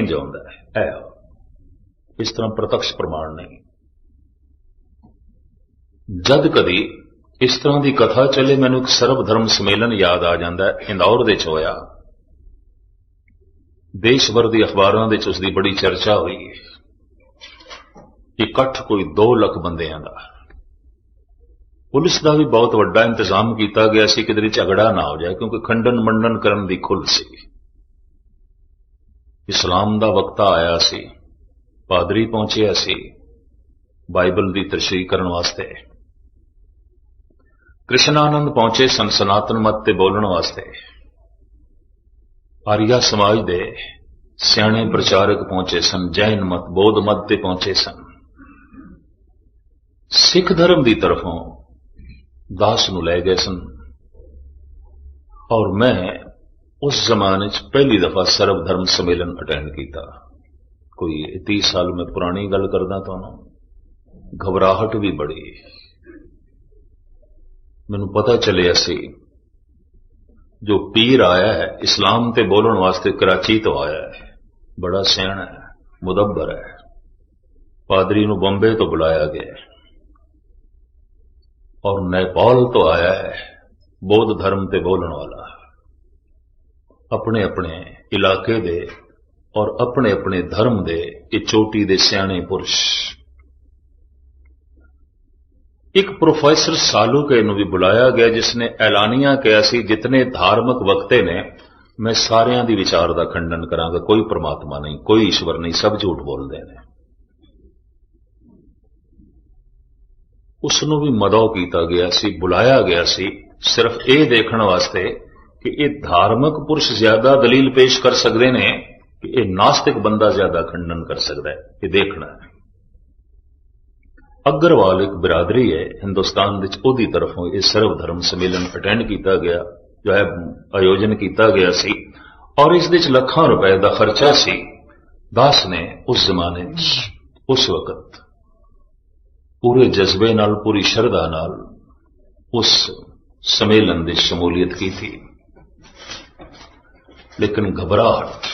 इंज आउंदा है। इस तरह प्रत्यक्ष प्रमाण नहीं। जद कदी इस तरह की कथा चले, मैनू एक सर्वधर्म सम्मेलन याद आ जाता है, इंदौर दे च होया। देश भर की अखबारों के उसकी बड़ी चर्चा हुई। इकट्ठ कोई 2 लाख बंदियां दा। पुलिस का भी बहुत वड्डा इंतजाम किया गया सी, किधर झगड़ा ना हो जाए, क्योंकि खंडन मंडन करन दी खुल सी। इस्लाम का वक्ता आया सी, पादरी पहुंचिया सी बाइबल की तशरीह करने वास्ते। कृष्णानंद पहुंचे सन सनातन मत ते बोलने वास्ते। आर्या समाज दे सियाणे प्रचारक पहुंचे सन, जैन मत बौद्ध मत ते पहुंचे सन। सिख धर्म की तरफों दास नूं लै गए सन। और मैं उस जमाने च पहली दफा सर्वधर्म सम्मेलन अटेंड किया। कोई 30 साल में पुरानी गल करदा तुहानूं। घबराहट भी बड़ी। मैनूं पता चलिया सी जो पीर आया है इस्लाम ते बोलण वास्ते कराची तो आया है, बड़ा सियाणा है, मुदब्बर है। पादरी नूं बंबे तो बुलाया गया और नेपाल तो आया है, बौद्ध धर्म ते बोलण वाला। अपने अपने इलाके दे और अपने अपने धर्म दे ये चोटी दे सियाणे पुरुष। एक प्रोफेसर सालूके नूं भी बुलाया गया, जिसने ऐलानिया कहा सी जितने धार्मिक वक्ते ने मैं सारियां दी विचार का खंडन करांगा। कोई परमात्मा नहीं, कोई ईश्वर नहीं, सब झूठ बोलते हैं। उसनूं भी मदौ किया गया सी, बुलाया गया सी, सिर्फ ये देखने वास्ते कि ये धार्मिक पुरुष ज्यादा दलील पेश कर सकते हैं कि ये नास्तिक बंदा ज्यादा खंडन कर सकता है। ये देखना है। अग्रवाल एक बिरादरी है हिंदुस्तान की तरफों ये सर्वधर्म सम्मेलन अटेंड किया गया, जो है आयोजन किया गया सी, और इस लाखां रुपए का खर्चा सी। दास ने उस जमाने उस वक्त पूरे जज्बे नाल, पूरी शरधा नाल उस सम्मेलन की शमूलियत की थी। लेकिन घबराहट,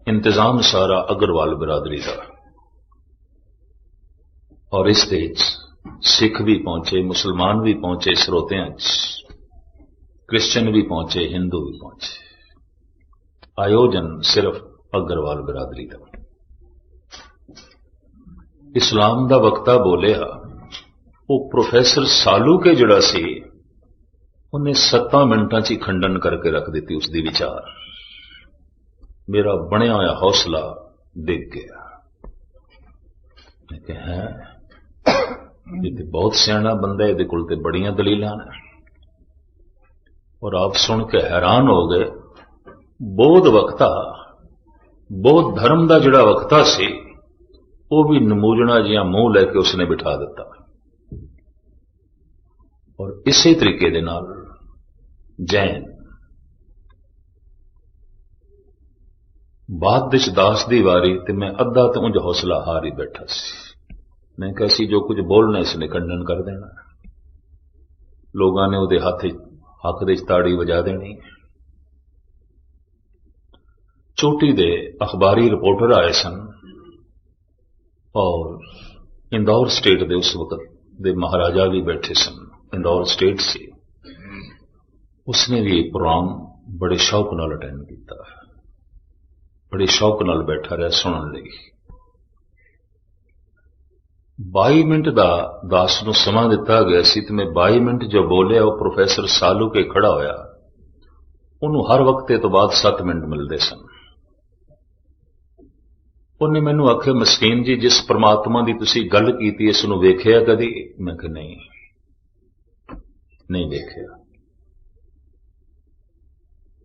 इंतजाम सारा अग्रवाल बिरादरी का। और इस सिख भी पहुंचे, मुसलमान भी पहुंचे श्रोतियां, क्रिश्चियन भी पहुंचे, हिंदू भी पहुंचे। आयोजन सिर्फ अग्रवाल बिरादरी का। इस्लाम का वक्ता बोलिया, वो प्रोफेसर सालूके जिहड़ा सी उन्हें 7 मिनटां च खंडन करके रख दी उसकी विचार। मेरा बनया होया हौसला डिग गया। मैं कहा ये तो बहुत सियाणा बंदा है, ये कोल ते बड़ियां दलीलां ने। और आप सुन के हैरान हो गए। बौद्ध वक्ता, बौद्ध धर्म का जिहड़ा वक्ता सी, वो भी नमूजना जिहा मुंह लैके उसने बिठा दिता। और इसी तरीके दे नाल जैन, बाद विच दास दी वारी ते मैं अद्धा तो उंज हौसला हार ही बैठा सी। मैं कैसी जो कुछ बोलना इसने खंडन कर देना। लोगों ने उहदे हक दे ताड़ी वजा देनी। चोटी दे अखबारी रिपोर्टर आए सन और इंदौर स्टेट दे उस वक्त दे महाराजा भी बैठे सन। इंदौर स्टेट से उसने भी एक प्रोग्राम बड़े शौक नाल अटेंड किया, बड़े शौक नाल बैठा रहा सुनने लई। 22 मिनट का दास नूं समा दिता गया सी ते मैं 22 मिनट जो बोलिया वो प्रोफेसर सालूके खड़ा होया। उन्होंने हर वक्ते तो बाद 7 मिनट मिलते सन। उन्हें मैनू आखे, मस्कीन जी जिस परमात्मा की तुसी गल कीती इस नूं वेखिया कदी? मैं कहा नहीं वेखिया।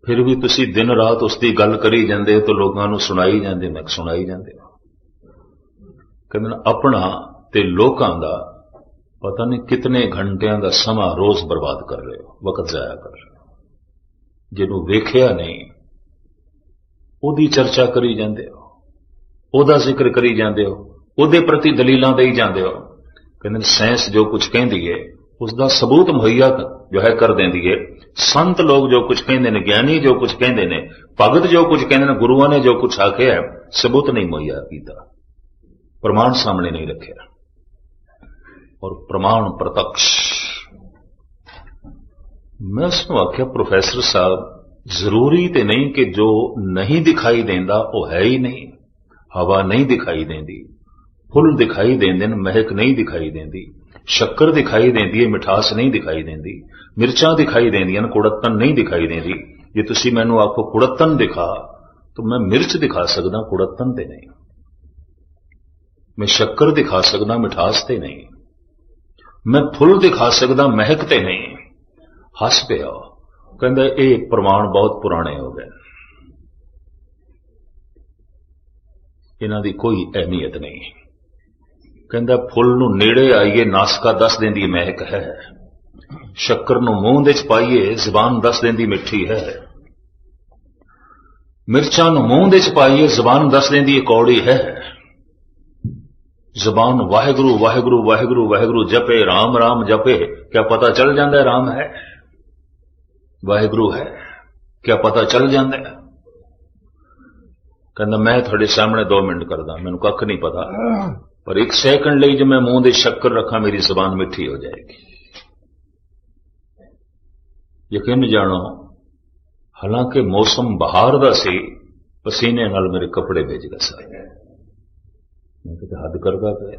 फिर भी तुसी दिन रात उसकी गल करी जांदे तो लोगों नूं सुनाई जांदे। मैं सुनाई जांदे। कहंदे अपना ते लोकां दा पता नहीं कितने घंटियां का समा रोज बर्बाद कर रहे हो, वक्त जाया कर रहे हो। जिन्हों वेखिया नहीं ओदी चर्चा करी जांदे हो, ओदा जिक्र करी जांदे हो, ओदे प्रति दलीलां देई जांदे हो। कहंदे साइंस जो कुछ कहंदी है उसका सबूत मुहैया जो है कर देंदी है। संत लोग जो कुछ कहते ने, ज्ञानी जो कुछ कहते ने, भगत जो कुछ कहते ने, गुरुओं ने जो कुछ आख्या है, सबूत नहीं मुहैया किया, प्रमाण सामने नहीं रखे। और प्रमाण प्रत्यक्ष, मैं उसमें आख्या प्रोफेसर साहब जरूरी तो नहीं कि जो नहीं दिखाई देंदा वो है ही नहीं। हवा नहीं दिखाई देंदी, फुल दिखाई देंदे, महक नहीं दिखाई देंदी, शक्कर दिखाई देंदी है, मिठास नहीं दिखाई देंदी, मिर्चां दिखाई देंदियां, कुड़त्तन नहीं दिखाई देंदी। जे तुसी मैनू आखो कुड़त्तन दिखा तो मैं मिर्च दिखा सकदा, कुड़त्तन ते नहीं। मैं शक्कर दिखा सकदा, मिठास ते नहीं। मैं फुल दिखा सकदा, महक ते नहीं। हस पिया, कहंदा ये प्रमाण बहुत पुराने हो गए, इन्हां दी कोई अहमियत नहीं। कहंदा फुल नूं नेड़े आईए नासका दस देंदी महक है, शक्कर नूं मूंह दे च पाईए जुबान दस देंदी मिठी है, मिर्चां नूं मूंह दे च पाईए जुबान दस देंदी कौड़ी है। जुबान वाहिगुरु वाहिगुरु वाहिगुरु वाहिगुरु जपे, राम राम जपे, क्या पता चल जाता है राम है, वाहिगुरु है, क्या पता चल जाता है। कहंदा मैं थोड़े सामने 2 मिनट करदा, मैनूं कख नहीं पता, पर 1 सेकंड लई जो मैं मूंह दे शक्कर रखा मेरी जुबान मिठी हो जाएगी। यकीन जानो, हालांकि मौसम बहार दा सी, पसीने नाल मेरे कपड़े भिज गए सारे। मैं तो हद करदा पिया,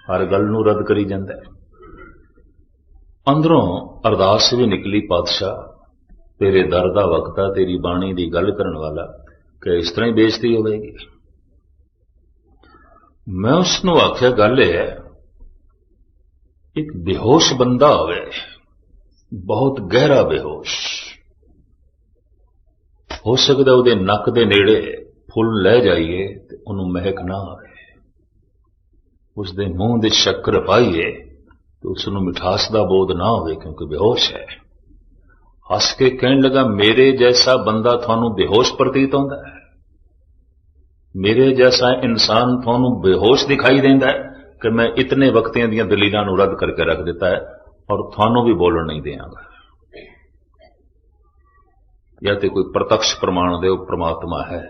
हर गल नूं रद्द करी जांदा है। अंदरों अरदास भी निकली, पातशाह तेरे दर दा वक्ता, तेरी बाणी दी गल करन वाला, कि इस तरह ही बेइज्जती होगी। मैं उसनूं आख्या गल है, एक बेहोश बंदा होवे, बहुत गहरा बेहोश, हो सकता उहदे नक दे नेड़े फुल लै जाइए ते उहनूं महक ना आवे, उसदे मूंह दे शक्कर पाईए तो उसनूं मिठास दा बोध ना होवे, क्योंकि बेहोश है। हस के कहन लगा, मेरे जैसा बंदा थानू बेहोश प्रतीत होंदा है, मेरे जैसा इंसान थानू बेहोश दिखाई देंदा है कि मैं इतने वक्तियां दियां दलीलां नूं रद्द करके रख दिता है और थानू भी बोलण नहीं देंगा। या तो कोई प्रत्यक्ष प्रमाण दे परमात्मा है,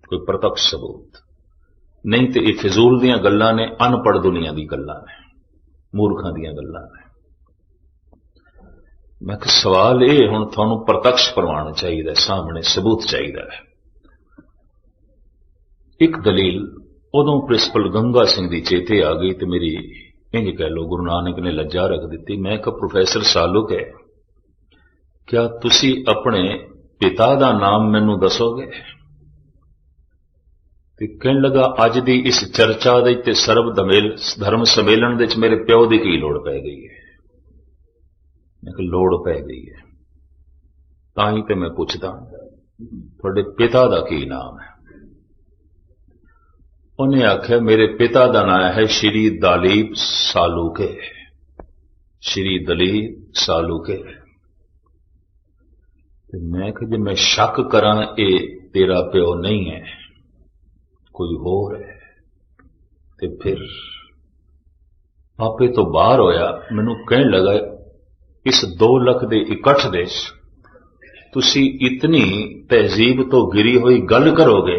कोई प्रत्यक्ष सबूत नहीं, तो ये फिजूल दियां गल्लां ने, अनपढ़ दुनिया दी गल्लां ने, मूर्खां दियां गल्लां ने। मैं कि सवाल ये हुण थानू प्रत्यक्ष प्रमाण चाहिए, सामने सबूत चाहिए। एक दलील उदों प्रिंसिपल गंगा सिंह दी चेते आ गई तो मेरी इंज कह लो गुरु नानक ने लज्जा रख दी। मैं कहा प्रोफेसर सालुक है, क्या तुसी अपने पिता दा नाम मैनू दसोगे? कहन लगा अज दी इस चर्चा दे ते सर्व धर्म सम्मेलन दे मेरे प्यो दी की लोड़ पै गई है। मैं कहा लोड़ पै गई है तां ते मैं पुछदा थोड़े पिता दा की नाम है? उन्हें आख्या मेरे पिता दा नाम है श्री दलीप सालूके। श्री दलीप सालूके। मैं कहा जे मैं शक करा ये तेरा प्यो नहीं है कोई होर है ते फिर आपे तो बाहर होया। मैनू कहन लगा इस 2 लाख दे इकट्ठ दे तुसी इतनी तहजीब तो गिरी हुई गल करोगे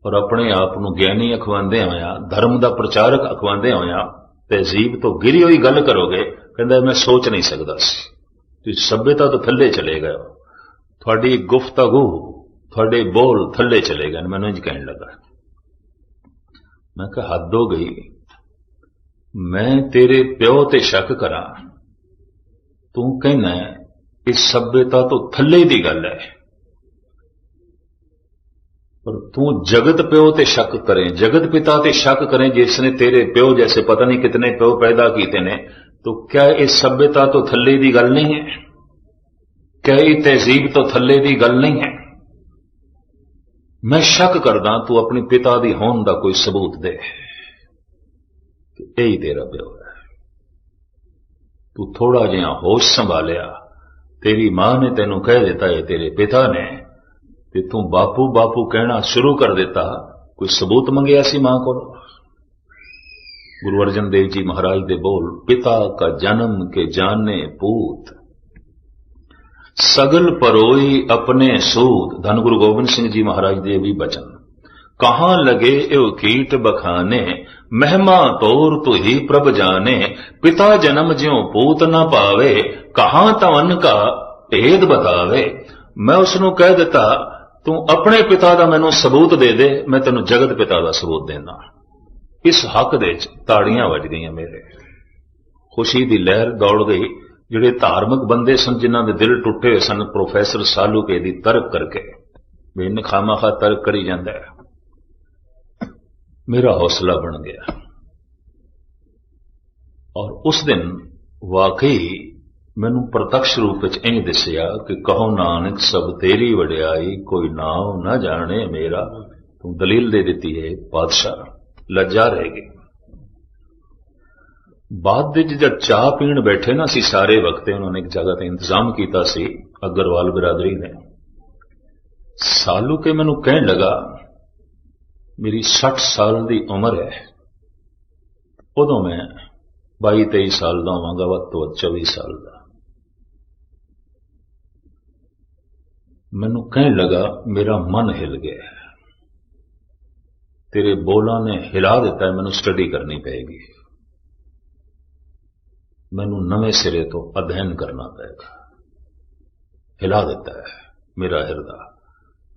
और अपने आप को ज्ञानी अखवांदे होया धर्म का प्रचारक अखवांदे होया तहजीब तो गिरी हुई गल करोगे। कहंदा मैं सोच नहीं सकता सी सभ्यता तो थले चले गए, थोड़ी गुफ्तगू थोड़े बोल थले चले गए। मैनू इंज कहन लगा। मैं कहा हद हो गई, मैं तेरे प्यो ते शक करा तू कहना इस सभ्यता तो थले दी गल है, पर तू जगत प्यो ते शक करें, जगत पिता ते शक करें जिसने तेरे प्यो जैसे पता नहीं कितने प्यो पैदा किए ने, तो क्या इस सभ्यता तो थले दी गल नहीं है? क्या ये तहजीब तो थले दी गल नहीं है? मैं शक करदा तू अपने पिता दी होन दा कोई सबूत दे कि यही तेरा प्यो है। तू थोड़ा जिहा होश संभालिया, तेरी मां ने तेनू कह दिता है तेरे पिता ने, ते तू बापू बापू कहना शुरू कर देता, कोई सबूत मंगिया सी मां को? गुरु अर्जन देव जी महाराज दे बोल, पिता का जन्म के जाने पूत, सगल परोई अपने सूद। धन गुरु गोबिंद सिंह जी महाराज दे भी बचन, कहां लगे एव कीट बखाने, महिमा तोर तू ही प्रभ जाने। पिता जन्म ज्यों पूत न पावे, कहां तवन का भेद बतावे। मैं उसनों कह दिता, तू अपने पिता का मैनू सबूत दे दे, मैं तेनों जगत पिता का सबूत देना। इस हक दे ताड़ियां वज गई मेरे, खुशी की लहर दौड़ गई। जिहड़े धार्मिक बंदे सन, जिन्हां दे दिल टुटे हुए सन, प्रोफैसर सालूके दी तर्क करके भी इन खामा-खा तर्क करी जांदा है, मेरा हौसला बन गया। और उस दिन वाकई मैनू प्रत्यक्ष रूप में इंज दिसिया कि कहो नानक सब तेरी वडियाई, कोई नाव न जाने मेरा। तू दलील दे दी है बादशाह, लज्जा रह गई। बाद जब चाह पीण बैठे ना सी सारे वक्ते, उन्होंने एक जगह ते इंतजाम किया सी अग्रवाल बिरादरी ने। सालू के मैनू कहन लगा, मेरी 60 साल की उम्र है, उदों मैं 22-23 साल का होवांगा, वध तो वध 24 साल का। मैनू कहन लगा, मेरा मन हिल गया, तेरे बोलों ने हिला दिता है, मैनू स्टडी करनी पेगी, मैनू नवे सिरे तो अध्ययन करना पेगा। हिला दिता है मेरा हिरदा।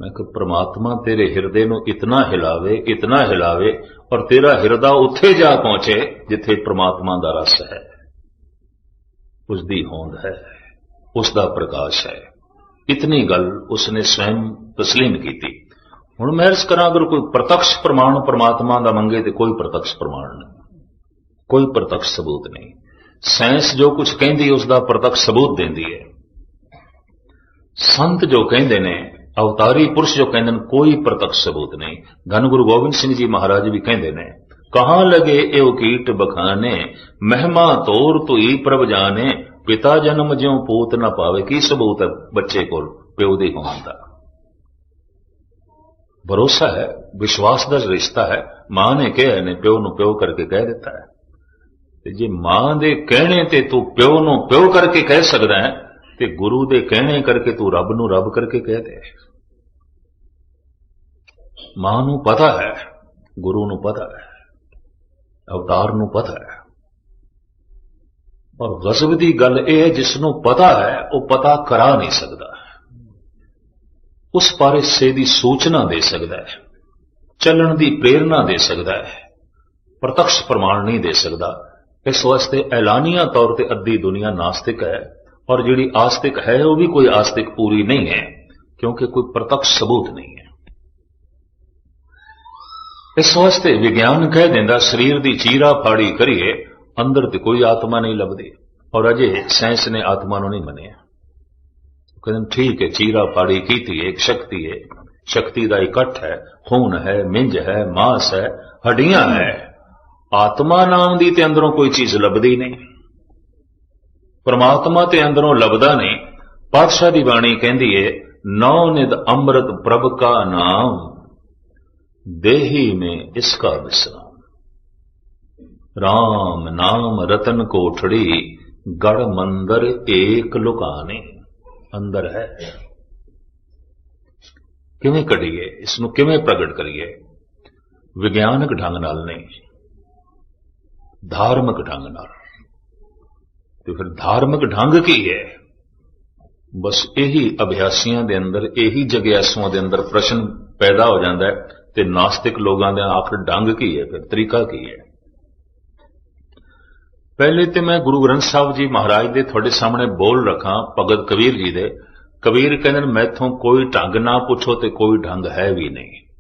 मैं कि परमात्मा तेरे हिरदे नू इतना हिलावे और तेरा हिरदा उत्थे जा पहुंचे जिथे परमात्मा दा रस है, उसदी होंद है, उसदा प्रकाश है। इतनी गल उसने स्वयं तस्लीम की थी। हुण मैं अर्ज करा, अगर कोई प्रत्यक्ष प्रमाण परमात्मा दा मंगे तो कोई प्रत्यक्ष प्रमाण नहीं, कोई प्रत्यक्ष सबूत नहीं। साइंस जो कुछ कहती उसका प्रत्यक्ष सबूत देती है। संत जो कहते ने, अवतारी पुरुष जो कहते हैं, कोई प्रत्यक्ष सबूत नहीं। धन गुरु गोबिंद सिंह जी महाराज भी कहते हैं, कहां लगे एव कीट बखाने, महिमा तोर तू ही प्रभ जाने। पिता जन्म ज्यों पूत न पावे, की सबूत है बच्चे को प्यो दी होने का? भरोसा है, विश्वास का रिश्ता है। मां ने कहा ने प्यो नु प्यो करके कह दिता है। जे मां दे कहने ते तू प्यो नु प्यो करके कह सकदा है, ते गुरु दे कहने करके तू रब नु रब करके कह दे। मां नु पता है, गुरु नु पता है, अवतार नु पता है। और गज़ब दी गल यह है, जिसनों पता है वह पता करा नहीं सकता, उस बारे से दी सूचना दे सकता है, चलन दी प्रेरणा दे सकता है, प्रत्यक्ष प्रमाण नहीं दे सकता। इस वास्ते ऐलानिया तौर पर अद्धी दुनिया नास्तिक है, और जिहड़ी आस्तिक है वह भी कोई आस्तिक पूरी नहीं है, क्योंकि कोई प्रत्यक्ष सबूत नहीं है। इस वास्ते विज्ञान कह देंदा शरीर की चीरा फाड़ी करिए, अंदर तो कोई आत्मा नहीं लभदी, और अजे साइंस ने आत्मा नहीं मनिया। कहते ठीक है, चीरा फाड़ी की एक शक्ति है, शक्ति का इकट्ठ है, खून है, मिंज है, मांस है, हड्डियां है। आत्मा नाम दी ते अंदरों कोई चीज लभदी नहीं, परमात्मा ते अंदरों लभदा नहीं। पातशाह दी बाणी कहती है, नौ निध अमृत प्रभ का नाम, देही में इसका विश्राम। राम नाम रतन कोठड़ी, गढ़ मंदिर एक लुकाने। अंदर है, किवें कढ़िए, इसनूं किवें प्रगट करिए? विज्ञानक ढंग नाल नहीं, धार्मिक ढंग नाल। तो फिर धार्मिक ढंग की है? बस यही अभ्यासियों के अंदर, यही जग्यासुओं के अंदर प्रश्न पैदा हो जाता है, ते नास्तिक लोगों का आखिर ढंग की है, फिर तरीका की है? पहले तो मैं गुरु ग्रंथ साहब जी महाराज दे थोड़े सामने बोल रखा, भगत कबीर जी दे। कबीर कहते मैथों कोई ढंग ना पूछो तो कोई ढंग है भी नहीं।